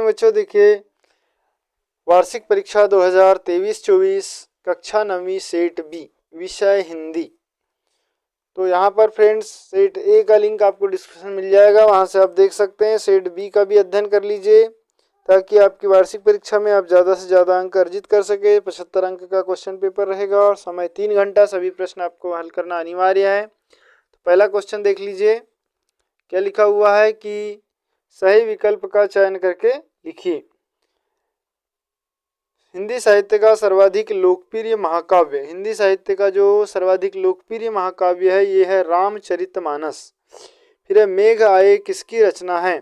में बच्चों देखिए, वार्षिक परीक्षा 2023-24 कक्षा 9वीं सेट बी, विषय हिंदी। तो यहाँ पर फ्रेंड्स सेट ए का लिंक आपको डिस्क्रिप्शन मिल जाएगा, वहाँ से आप देख सकते हैं। सेट बी का भी अध्ययन कर लीजिए ताकि आपकी वार्षिक परीक्षा में आप ज़्यादा से ज़्यादा अंक अर्जित कर सके। 75 अंक का क्वेश्चन पेपर रहेगा और समय 3 घंटा, सभी प्रश्न आपको हल करना अनिवार्य है। तो पहला क्वेश्चन देख लीजिए, क्या लिखा हुआ है कि सही विकल्प का चयन करके लिखिए। हिंदी साहित्य का सर्वाधिक लोकप्रिय महाकाव्य, हिंदी साहित्य का जो सर्वाधिक लोकप्रिय महाकाव्य है ये है रामचरितमानस। फिर है मेघ आए किसकी रचना है,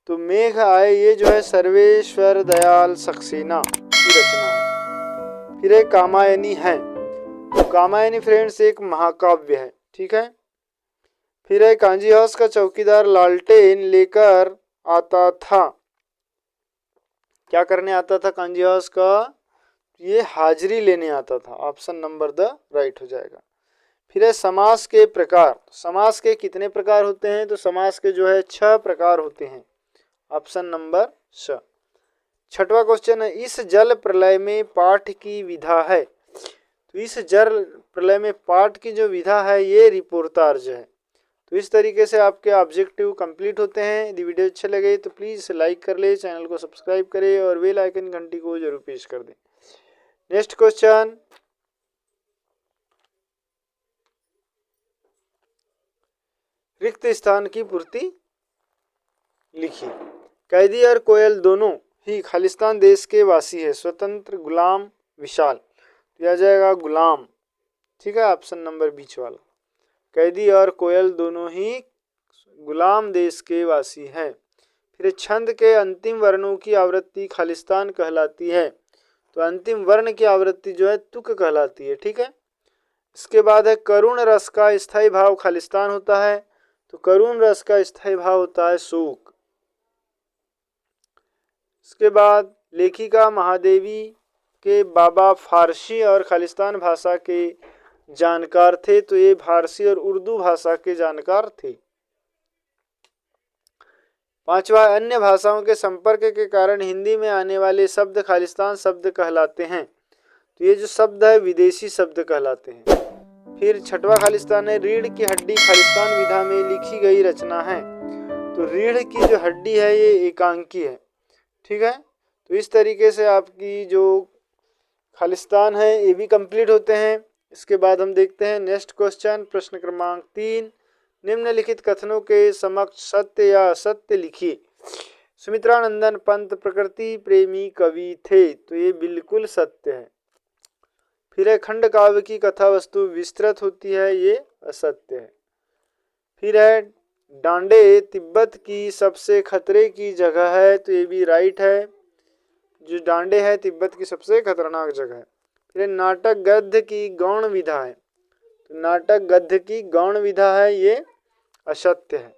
तो मेघ आए ये जो है सर्वेश्वर दयाल सक्सेना की रचना है। फिर है कामायनी है, तो कामायनी फ्रेंड्स एक महाकाव्य है, ठीक है। फिर है कांजी हाउस का चौकीदार लालटेन लेकर आता था, क्या करने आता था कांजी हाउस का, ये हाजिरी लेने आता था। ऑप्शन नंबर द राइट हो जाएगा। फिर है समास के प्रकार, समास के कितने प्रकार होते हैं, तो समास के जो है 6 प्रकार होते हैं। ऑप्शन नंबर स। छठवां क्वेश्चन है, इस जल प्रलय में पाठ की विधा है, तो इस जल प्रलय में पाठ की जो विधा है ये रिपोर्टार्ज है। तो इस तरीके से आपके ऑब्जेक्टिव कंप्लीट होते हैं। यदि वीडियो अच्छे लगे तो प्लीज़ इसे लाइक कर ले, चैनल को सब्सक्राइब करें और बेल आइकन घंटी को जरूर प्रेस कर दें। नेक्स्ट क्वेश्चन, रिक्त स्थान की पूर्ति लिखिए। कैदी और कोयल दोनों ही खालिस्तान देश के वासी है। स्वतंत्र, गुलाम, विशाल, तो यह जाएगा गुलाम, ठीक है, ऑप्शन नंबर बीच वाला। कैदी और कोयल दोनों ही गुलाम देश के वासी हैं। फिर छंद के अंतिम वर्णों की आवृत्ति खालिस्तान कहलाती है, तो अंतिम वर्ण की आवृत्ति जो है तुक कहलाती है, ठीक है। इसके बाद है करुण रस का स्थायी भाव खालिस्तान होता है, तो करुण रस का स्थायी भाव होता है शोक। इसके बाद लेखिका महादेवी के बाबा फारसी और खालिस्तान भाषा के जानकार थे, तो ये फारसी और उर्दू भाषा के जानकार थे। पांचवा, अन्य भाषाओं के संपर्क के कारण हिंदी में आने वाले शब्द खालिस्तान शब्द कहलाते हैं, तो ये जो शब्द है विदेशी शब्द कहलाते हैं। फिर छठवा खालिस्तान है, रीढ़ की हड्डी खालिस्तान विधा में लिखी गई रचना है, तो रीढ़ की जो हड्डी है ये एकांकी है, ठीक है। तो इस तरीके से आपकी जो खालिस्तान है ये भी कंप्लीट होते हैं। इसके बाद हम देखते हैं नेक्स्ट क्वेश्चन, प्रश्न क्रमांक 3, निम्नलिखित कथनों के समक्ष सत्य या असत्य लिखिए। सुमित्रानंदन पंत प्रकृति प्रेमी कवि थे, तो ये बिल्कुल सत्य है। फिर है खंड काव्य की कथा वस्तु विस्तृत होती है, ये असत्य है। फिर है डांडे तिब्बत की सबसे खतरे की जगह है, तो ये भी राइट है, जो डांडे है तिब्बत की सबसे खतरनाक जगह है। फिर नाटक गद्य की गौण विधा है, तो नाटक गद्य की गौण विधा है, ये असत्य है।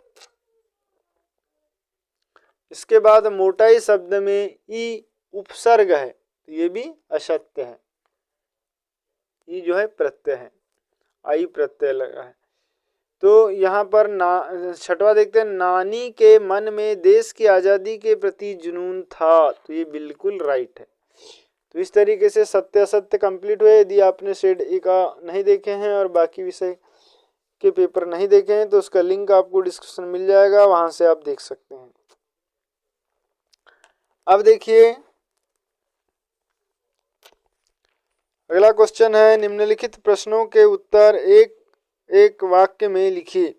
इसके बाद मोटाई शब्द में ई उपसर्ग है, तो ये भी असत्य है। ई जो है प्रत्यय है, आई प्रत्यय लगा है। तो यहाँ पर छठवा देखते हैं, नानी के मन में देश की आज़ादी के प्रति जुनून था, तो ये बिल्कुल राइट है। तो इस तरीके से सत्य असत्य कंप्लीट हुए। यदि आपने सेट ए का नहीं देखे हैं और बाकी विषय के पेपर नहीं देखे हैं तो उसका लिंक आपको डिस्क्रिप्शन मिल जाएगा, वहां से आप देख सकते हैं। अब देखिए अगला क्वेश्चन है, निम्नलिखित प्रश्नों के उत्तर एक एक वाक्य में लिखिए।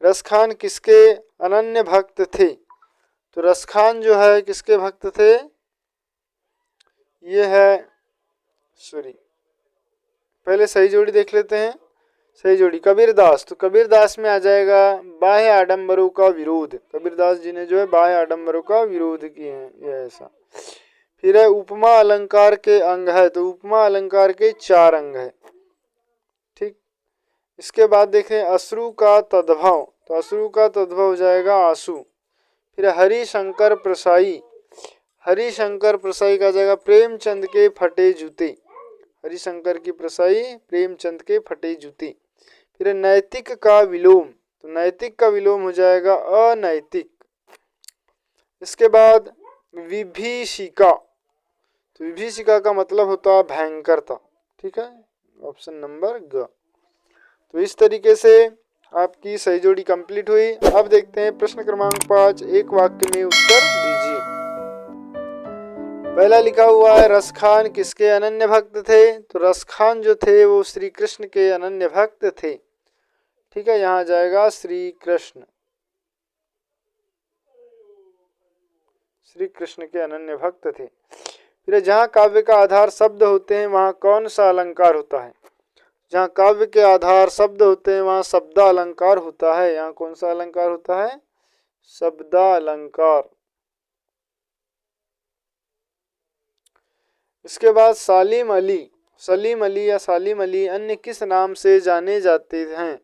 रसखान किसके अनन्य भक्त थे, तो रसखान जो है किसके भक्त थे, ये है सॉरी पहले सही जोड़ी देख लेते हैं। सही जोड़ी कबीरदास, तो कबीरदास में आ जाएगा बाह्य आडंबरों का विरोध। कबीरदास जी ने जो है बाह्य आडंबरों का विरोध किए हैं, ये ऐसा। फिर है उपमा अलंकार के अंग है, तो उपमा अलंकार के 4 अंग है, ठीक। इसके बाद देखें अश्रु का तद्भव, तो अश्रु का तद्भव हो जाएगा आंसू। फिर हरिशंकर प्रसाई, हरिशंकर प्रसाई का जाएगा प्रेमचंद के फटे जूते। हरिशंकर की प्रसाई प्रेमचंद के फटे जूते। फिर नैतिक का विलोम, तो नैतिक का विलोम हो जाएगा अनैतिक। इसके बाद विभीषिका। तो विभीषिका का मतलब होता है भयंकरता। ठीक है, ऑप्शन नंबर ग। तो इस तरीके से आपकी सही जोड़ी कंप्लीट हुई। अब देखते हैं प्रश्न क्रमांक 5, एक वाक्य में उत्तर दीजिए। पहला लिखा हुआ है रसखान किसके अनन्य भक्त थे? तो रसखान जो थे वो श्री कृष्ण के अनन्य भक्त थे। ठीक है, यहाँ जाएगा श्री कृष्ण, श्री कृष्ण के अनन्य भक्त थे। फिर जहाँ काव्य का आधार शब्द होते हैं वहाँ कौन सा अलंकार होता है? जहाँ काव्य के आधार शब्द होते हैं वहाँ शब्दा अलंकार होता है। यहाँ कौन सा अलंकार होता है? शब्दा अलंकार। इसके बाद सालिम अली, सलीम अली या सालिम अली अन्य किस नाम से जाने जाते हैं?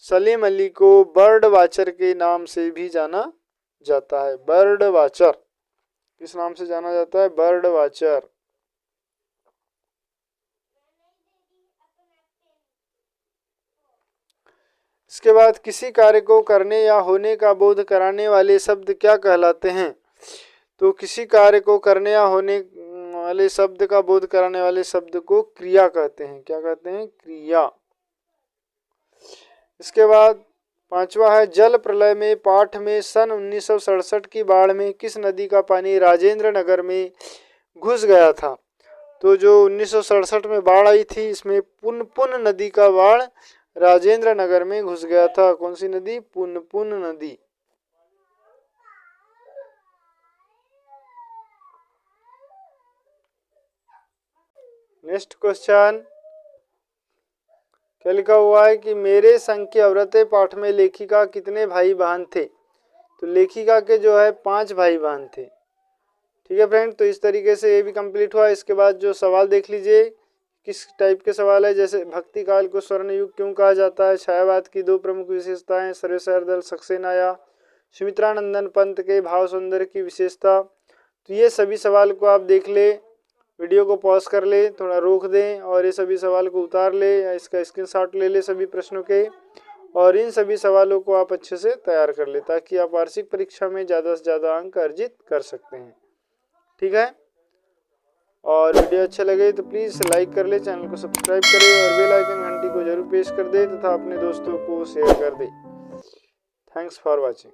सलीम अली को बर्ड वाचर के नाम से भी जाना जाता है। बर्ड वाचर, किस नाम से जाना जाता है? Bird watcher. इसके बाद किसी कार्य को करने या होने का बोध कराने वाले शब्द क्या कहलाते हैं? तो किसी कार्य को करने या होने वाले शब्द का बोध कराने वाले शब्द को क्रिया कहते हैं। क्या कहते हैं? क्रिया। इसके बाद पांचवा है जल प्रलय में पाठ में सन 1967 की बाढ़ में किस नदी का पानी राजेंद्र नगर में घुस गया था? तो जो 1967 में बाढ़ आई थी इसमें पुनपुन नदी का बाढ़ राजेंद्र नगर में घुस गया था। कौन सी नदी? पुनपुन नदी। नेक्स्ट क्वेश्चन क्या लिखा हुआ है कि मेरे संग के अवरते पाठ में लेखिका कितने भाई बहन थे? तो लेखिका के जो है 5 भाई बहन थे। ठीक है फ्रेंड, तो इस तरीके से ये भी कंप्लीट हुआ। इसके बाद जो सवाल देख लीजिए किस टाइप के सवाल है, जैसे भक्ति काल को स्वर्ण युग क्यों कहा जाता है, छायावाद की 2 प्रमुख विशेषताएं, सर्वेश्वर दल सक्सेना या सुमित्रानंदन पंत के भाव सौंदर्य की विशेषता। तो ये सभी सवाल को आप देख ले, वीडियो को पॉज कर ले, थोड़ा रोक दें और ये सभी सवाल को उतार ले या इसका स्क्रीनशॉट ले ले सभी प्रश्नों के, और इन सभी सवालों को आप अच्छे से तैयार कर ले ताकि आप वार्षिक परीक्षा में ज़्यादा से ज़्यादा अंक अर्जित कर सकते हैं। ठीक है, और वीडियो अच्छा लगे तो प्लीज़ लाइक कर ले, चैनल को सब्सक्राइब करें और बेल आइकन घंटी को जरूर प्रेस कर दे तथा अपने दोस्तों को शेयर कर दे। Thanks for watching.